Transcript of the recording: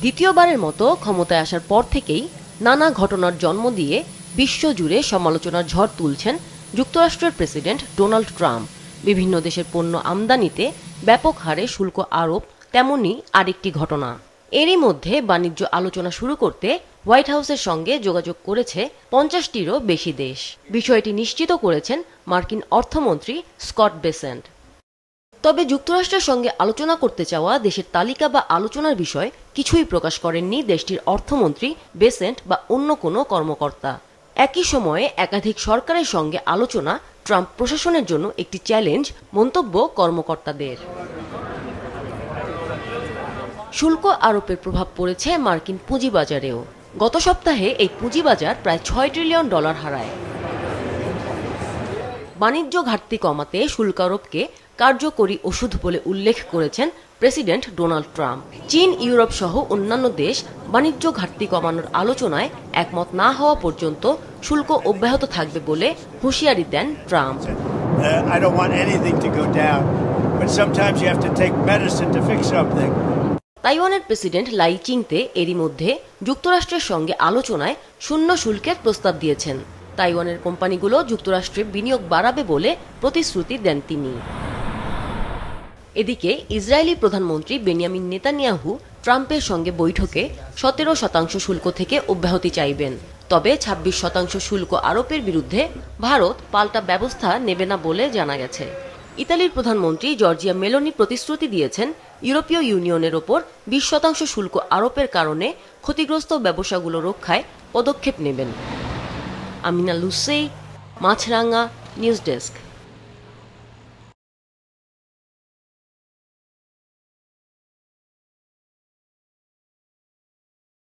দ্বিতীয়বারের মতো ক্ষমতায় আসার পর থেকেই নানা ঘটনার জন্ম দিয়ে বিশ্বজুড়ে সমালোচনার ঝড় তুলছেন যুক্তরাষ্ট্রের প্রেসিডেন্ট ডোনাল্ড ট্রাম্প। বিভিন্ন দেশের পণ্য আমদানিতে ব্যাপক হারে শুল্ক আরোপ তেমনই আরেকটি ঘটনা। এরই মধ্যে বাণিজ্য আলোচনা শুরু করতে হোয়াইট হাউসের সঙ্গে যোগাযোগ করেছে 50টিরও বেশি দেশ। বিষয়টি নিশ্চিত করেছেন মার্কিন অর্থমন্ত্রী স্কট বেসেন্ট। তবে যুক্তরাষ্ট্রের সঙ্গে আলোচনা করতে চাওয়া দেশের তালিকা বা আলোচনার বিষয় কিছুই প্রকাশ করেননি দেশটির অর্থমন্ত্রী বেসেন্ট বা অন্য কোনো কর্মকর্তা। একই সময়ে একাধিক সরকারের সঙ্গে আলোচনা ট্রাম্প প্রশাসনের জন্য একটি চ্যালেঞ্জ মন্তব্য কর্মকর্তাদের। শুল্ক আরোপের প্রভাব পড়েছে মার্কিন পুঁজিবাজারেও। গত সপ্তাহে এই পুঁজিবাজার প্রায় $6 ট্রিলিয়ন হারায়। বাণিজ্য ঘাটতি কমাতে শুল্ক আরোপকে কার্যকরী ওষুধ বলে উল্লেখ করেছেন প্রেসিডেন্ট ডোনাল্ড ট্রাম্প। চীন, ইউরোপ সহ অন্যান্য দেশ বাণিজ্য ঘাটতি কমানোর আলোচনায় একমত না হওয়া পর্যন্ত শুল্ক অব্যাহত থাকবে বলে হুঁশিয়ারি দেন ট্রাম্প। তাইওয়ানের প্রেসিডেন্ট লাই চিংতে এরই মধ্যে যুক্তরাষ্ট্রের সঙ্গে আলোচনায় শূন্য শুল্কের প্রস্তাব দিয়েছেন। তাইওয়ানের কোম্পানিগুলো যুক্তরাষ্ট্রে বিনিয়োগ বাড়াবে বলে প্রতিশ্রুতি দেন তিনি। এদিকে ইসরায়েলি প্রধানমন্ত্রী বেনিয়ামিন নেতানিয়াহু ট্রাম্পের সঙ্গে বৈঠকে 17% শুল্ক থেকে অব্যাহতি চাইবেন। তবে 26% শুল্ক আরোপের বিরুদ্ধে ভারত পাল্টা ব্যবস্থা নেবে না বলে জানা গেছে। ইতালির প্রধানমন্ত্রী জর্জিয়া মেলোনি প্রতিশ্রুতি দিয়েছেন ইউরোপীয় ইউনিয়নের ওপর 20% শুল্ক আরোপের কারণে ক্ষতিগ্রস্ত ব্যবসাগুলো রক্ষায় পদক্ষেপ নেবেন। আমিনা লুসেই, মাছরাঙা, নিউজ ডেস্ক।